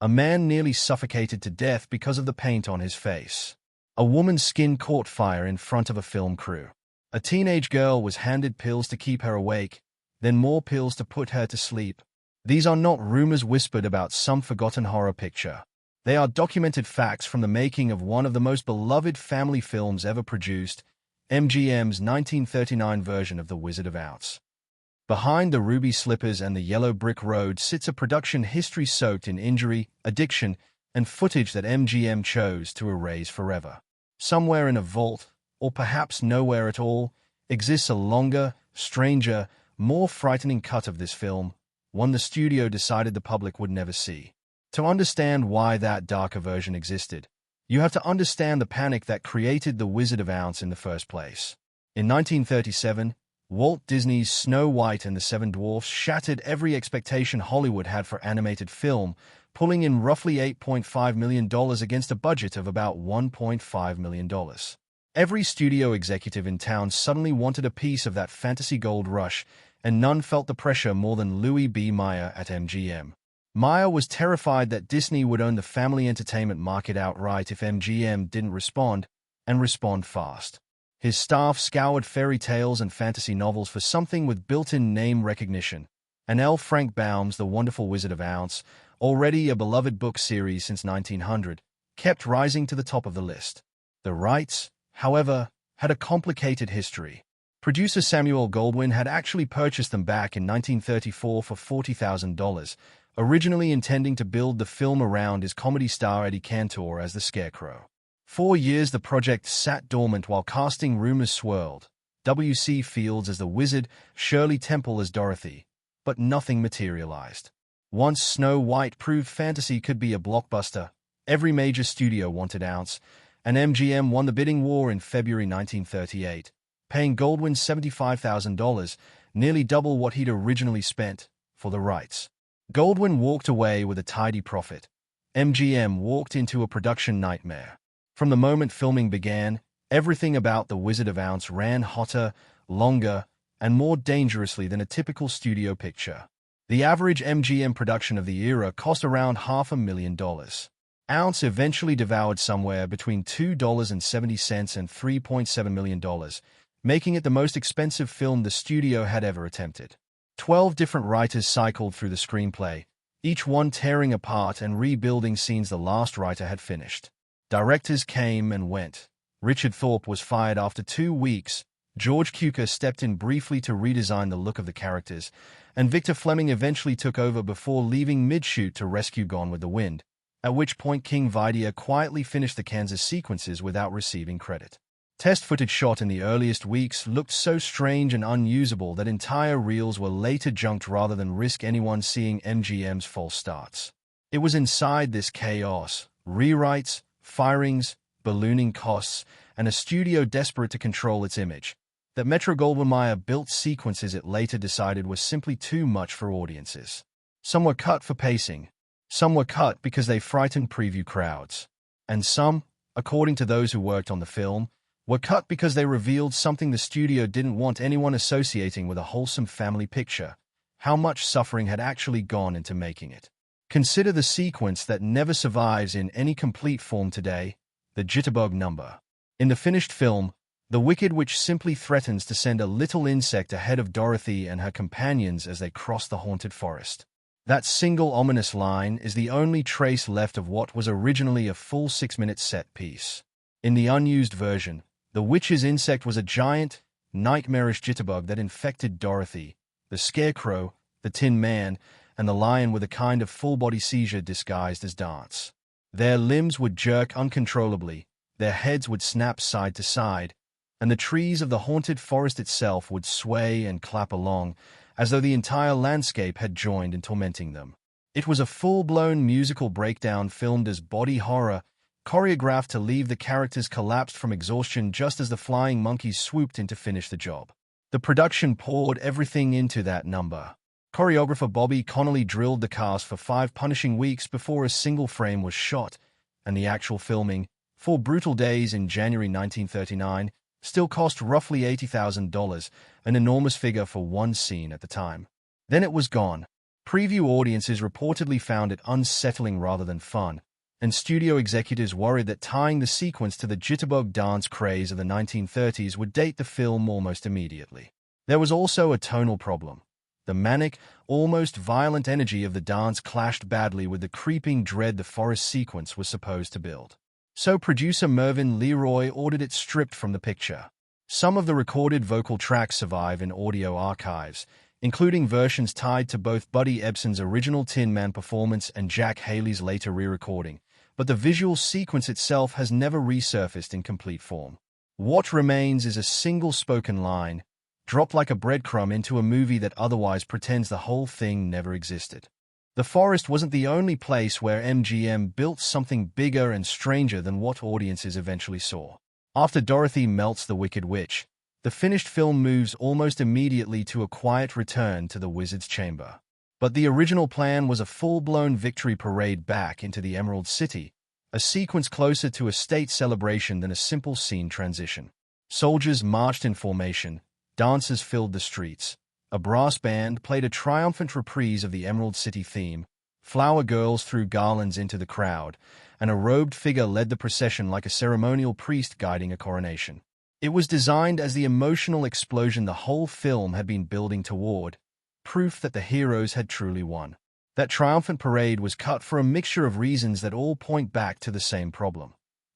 A man nearly suffocated to death because of the paint on his face. A woman's skin caught fire in front of a film crew. A teenage girl was handed pills to keep her awake, then more pills to put her to sleep. These are not rumors whispered about some forgotten horror picture. They are documented facts from the making of one of the most beloved family films ever produced, MGM's 1939 version of The Wizard of Oz. Behind the ruby slippers and the yellow brick road sits a production history soaked in injury, addiction, and footage that MGM chose to erase forever. Somewhere in a vault, or perhaps nowhere at all, exists a longer, stranger, more frightening cut of this film, one the studio decided the public would never see. To understand why that darker version existed, you have to understand the panic that created The Wizard of Oz in the first place. In 1937, Walt Disney's Snow White and the Seven Dwarfs shattered every expectation Hollywood had for animated film, pulling in roughly $8.5 million against a budget of about $1.5 million. Every studio executive in town suddenly wanted a piece of that fantasy gold rush, and none felt the pressure more than Louis B. Mayer at MGM. Mayer was terrified that Disney would own the family entertainment market outright if MGM didn't respond, and respond fast. His staff scoured fairy tales and fantasy novels for something with built-in name recognition, and L. Frank Baum's The Wonderful Wizard of Oz, already a beloved book series since 1900, kept rising to the top of the list. The rights, however, had a complicated history. Producer Samuel Goldwyn had actually purchased them back in 1934 for $40,000, originally intending to build the film around his comedy star Eddie Cantor as the Scarecrow. 4 years the project sat dormant while casting rumors swirled. W.C. Fields as the Wizard, Shirley Temple as Dorothy, but nothing materialized. Once Snow White proved fantasy could be a blockbuster, every major studio wanted Oz, and MGM won the bidding war in February 1938, paying Goldwyn $75,000, nearly double what he'd originally spent, for the rights. Goldwyn walked away with a tidy profit. MGM walked into a production nightmare. From the moment filming began, everything about The Wizard of Oz ran hotter, longer, and more dangerously than a typical studio picture. The average MGM production of the era cost around $500,000. Oz eventually devoured somewhere between $2.70 and $3.7 million, making it the most expensive film the studio had ever attempted. 12 different writers cycled through the screenplay, each one tearing apart and rebuilding scenes the last writer had finished. Directors came and went. Richard Thorpe was fired after 2 weeks, George Cukor stepped in briefly to redesign the look of the characters, and Victor Fleming eventually took over before leaving mid-shoot to rescue Gone with the Wind, at which point King Vidya quietly finished the Kansas sequences without receiving credit. Test footage shot in the earliest weeks looked so strange and unusable that entire reels were later junked rather than risk anyone seeing MGM's false starts. It was inside this chaos, rewrites, firings, ballooning costs, and a studio desperate to control its image, that Metro-Goldwyn-Mayer built sequences it later decided were simply too much for audiences. Some were cut for pacing, some were cut because they frightened preview crowds, and some, according to those who worked on the film, were cut because they revealed something the studio didn't want anyone associating with a wholesome family picture, how much suffering had actually gone into making it. Consider the sequence that never survives in any complete form today, the Jitterbug number. In the finished film, the Wicked Witch simply threatens to send a little insect ahead of Dorothy and her companions as they cross the haunted forest. That single ominous line is the only trace left of what was originally a full 6-minute set piece. In the unused version, the witch's insect was a giant, nightmarish jitterbug that infected Dorothy, the Scarecrow, the Tin Man, and the Lion with a kind of full-body seizure disguised as dance. Their limbs would jerk uncontrollably, their heads would snap side to side, and the trees of the haunted forest itself would sway and clap along, as though the entire landscape had joined in tormenting them. It was a full-blown musical breakdown filmed as body horror, choreographed to leave the characters collapsed from exhaustion just as the flying monkeys swooped in to finish the job. The production poured everything into that number. Choreographer Bobby Connolly drilled the cast for 5 punishing weeks before a single frame was shot, and the actual filming, 4 brutal days in January 1939, still cost roughly $80,000, an enormous figure for one scene at the time. Then it was gone. Preview audiences reportedly found it unsettling rather than fun, and studio executives worried that tying the sequence to the jitterbug dance craze of the 1930s would date the film almost immediately. There was also a tonal problem. The manic, almost violent energy of the dance clashed badly with the creeping dread the forest sequence was supposed to build. So producer Mervyn Leroy ordered it stripped from the picture. Some of the recorded vocal tracks survive in audio archives, including versions tied to both Buddy Ebsen's original Tin Man performance and Jack Haley's later re-recording, but the visual sequence itself has never resurfaced in complete form. What remains is a single spoken line, dropped like a breadcrumb into a movie that otherwise pretends the whole thing never existed. The forest wasn't the only place where MGM built something bigger and stranger than what audiences eventually saw. After Dorothy melts the Wicked Witch, the finished film moves almost immediately to a quiet return to the Wizard's Chamber. But the original plan was a full-blown victory parade back into the Emerald City, a sequence closer to a state celebration than a simple scene transition. Soldiers marched in formation, dancers filled the streets, a brass band played a triumphant reprise of the Emerald City theme, flower girls threw garlands into the crowd, and a robed figure led the procession like a ceremonial priest guiding a coronation. It was designed as the emotional explosion the whole film had been building toward, proof that the heroes had truly won. That triumphant parade was cut for a mixture of reasons that all point back to the same problem.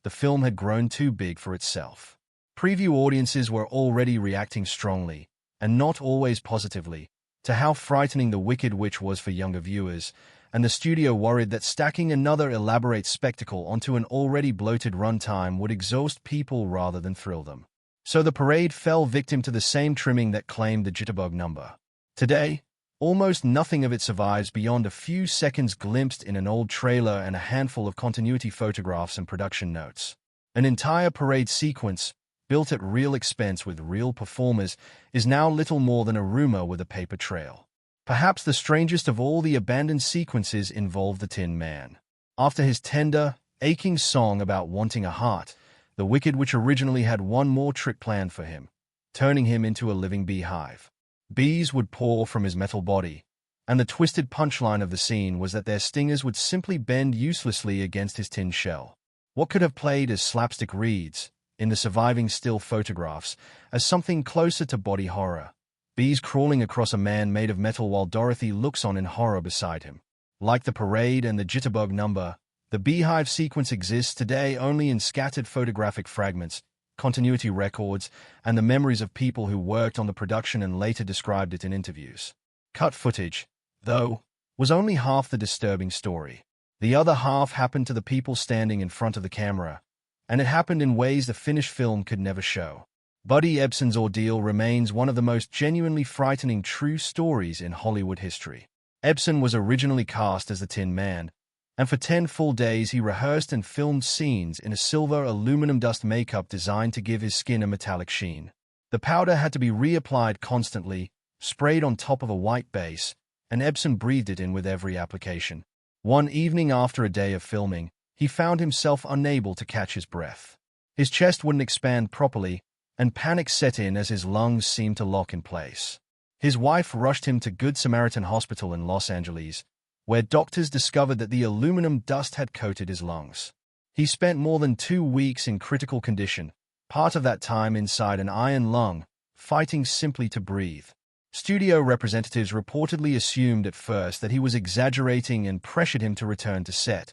The film had grown too big for itself. Preview audiences were already reacting strongly, and not always positively, to how frightening the Wicked Witch was for younger viewers, and the studio worried that stacking another elaborate spectacle onto an already bloated runtime would exhaust people rather than thrill them. So the parade fell victim to the same trimming that claimed the jitterbug number. Today, almost nothing of it survives beyond a few seconds glimpsed in an old trailer and a handful of continuity photographs and production notes. An entire parade sequence, built at real expense with real performers, is now little more than a rumor with a paper trail. Perhaps the strangest of all the abandoned sequences involved the Tin Man. After his tender, aching song about wanting a heart, the Wicked Witch originally had one more trick planned for him, turning him into a living beehive. Bees would pour from his metal body, and the twisted punchline of the scene was that their stingers would simply bend uselessly against his tin shell. What could have played as slapstick reads, in the surviving still photographs, as something closer to body horror. Bees crawling across a man made of metal while Dorothy looks on in horror beside him. Like the parade and the jitterbug number, the beehive sequence exists today only in scattered photographic fragments, continuity records, and the memories of people who worked on the production and later described it in interviews. Cut footage, though, was only half the disturbing story. The other half happened to the people standing in front of the camera, and it happened in ways the finished film could never show. Buddy Ebsen's ordeal remains one of the most genuinely frightening true stories in Hollywood history. Ebsen was originally cast as the Tin Man, and for 10 full days he rehearsed and filmed scenes in a silver aluminum dust makeup designed to give his skin a metallic sheen. The powder had to be reapplied constantly, sprayed on top of a white base, and Ebsen breathed it in with every application. One evening after a day of filming, he found himself unable to catch his breath. His chest wouldn't expand properly, and panic set in as his lungs seemed to lock in place. His wife rushed him to Good Samaritan Hospital in Los Angeles, where doctors discovered that the aluminum dust had coated his lungs. He spent more than 2 weeks in critical condition, part of that time inside an iron lung, fighting simply to breathe. Studio representatives reportedly assumed at first that he was exaggerating and pressured him to return to set,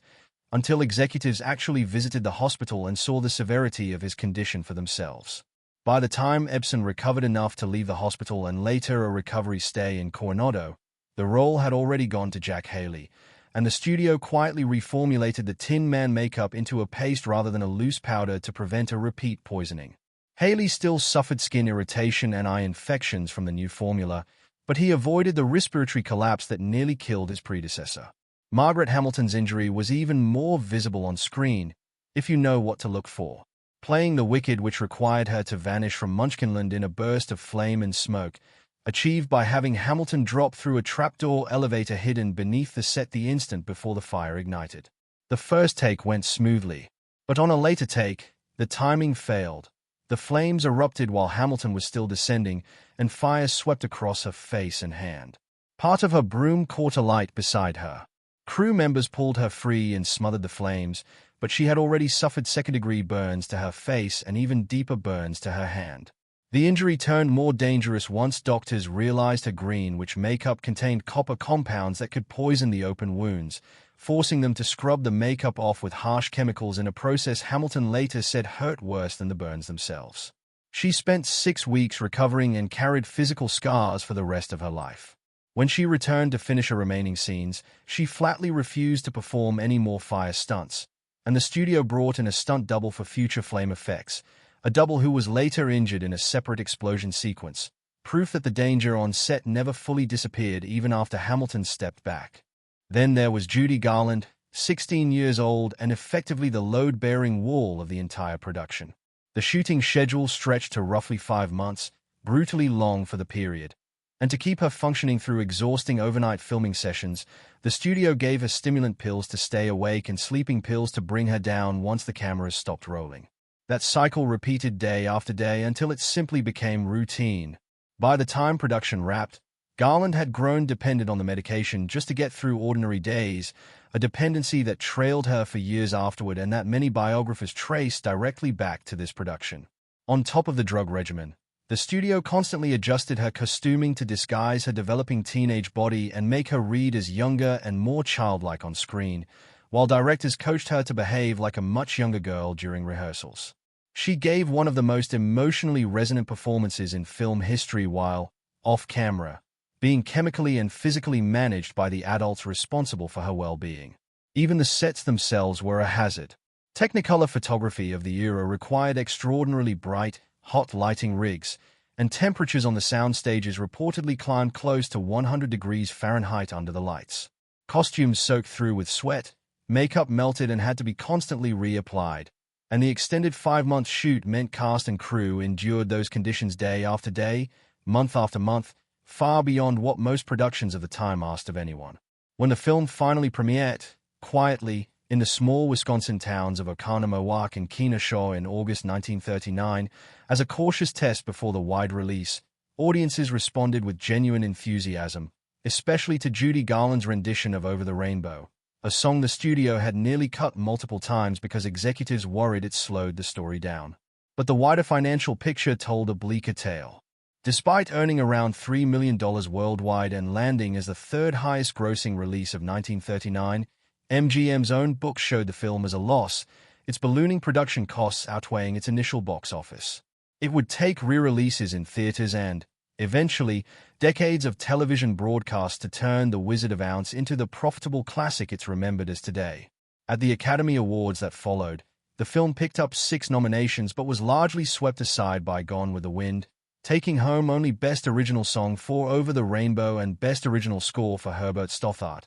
until executives actually visited the hospital and saw the severity of his condition for themselves. By the time Ebsen recovered enough to leave the hospital and later a recovery stay in Coronado, the role had already gone to Jack Haley, and the studio quietly reformulated the Tin Man makeup into a paste rather than a loose powder to prevent a repeat poisoning. Haley still suffered skin irritation and eye infections from the new formula, but he avoided the respiratory collapse that nearly killed his predecessor. Margaret Hamilton's injury was even more visible on screen, if you know what to look for. Playing the Wicked Witch required her to vanish from Munchkinland in a burst of flame and smoke, achieved by having Hamilton drop through a trapdoor elevator hidden beneath the set the instant before the fire ignited. The first take went smoothly, but on a later take, the timing failed. The flames erupted while Hamilton was still descending, and fire swept across her face and hand. Part of her broom caught alight beside her. Crew members pulled her free and smothered the flames, but she had already suffered second-degree burns to her face and even deeper burns to her hand. The injury turned more dangerous once doctors realized her Greenwich makeup contained copper compounds that could poison the open wounds, forcing them to scrub the makeup off with harsh chemicals in a process Hamilton later said hurt worse than the burns themselves. She spent 6 weeks recovering and carried physical scars for the rest of her life. When she returned to finish her remaining scenes, she flatly refused to perform any more fire stunts, and the studio brought in a stunt double for future flame effects, a double who was later injured in a separate explosion sequence, proof that the danger on set never fully disappeared even after Hamilton stepped back. Then there was Judy Garland, 16 years old and effectively the load-bearing wall of the entire production. The shooting schedule stretched to roughly 5 months, brutally long for the period. And to keep her functioning through exhausting overnight filming sessions, the studio gave her stimulant pills to stay awake and sleeping pills to bring her down once the cameras stopped rolling. That cycle repeated day after day until it simply became routine. By the time production wrapped, Garland had grown dependent on the medication just to get through ordinary days, a dependency that trailed her for years afterward and that many biographers trace directly back to this production. On top of the drug regimen, the studio constantly adjusted her costuming to disguise her developing teenage body and make her read as younger and more childlike on screen, while directors coached her to behave like a much younger girl during rehearsals. She gave one of the most emotionally resonant performances in film history while, off-camera, being chemically and physically managed by the adults responsible for her well-being. Even the sets themselves were a hazard. Technicolor photography of the era required extraordinarily bright, hot lighting rigs, and temperatures on the sound stages reportedly climbed close to 100 degrees Fahrenheit under the lights. Costumes soaked through with sweat, makeup melted and had to be constantly reapplied, and the extended 5-month shoot meant cast and crew endured those conditions day after day, month after month, far beyond what most productions of the time asked of anyone. When the film finally premiered, quietly, in the small Wisconsin towns of Oconomowoc and Kenosha in August 1939, as a cautious test before the wide release, audiences responded with genuine enthusiasm, especially to Judy Garland's rendition of Over the Rainbow, a song the studio had nearly cut multiple times because executives worried it slowed the story down. But the wider financial picture told a bleaker tale. Despite earning around $3 million worldwide and landing as the third highest-grossing release of 1939, MGM's own book showed the film as a loss, its ballooning production costs outweighing its initial box office. It would take re-releases in theaters and, eventually, decades of television broadcasts to turn The Wizard of Oz into the profitable classic it's remembered as today. At the Academy Awards that followed, the film picked up 6 nominations but was largely swept aside by Gone with the Wind, taking home only Best Original Song for Over the Rainbow and Best Original Score for Herbert Stothart,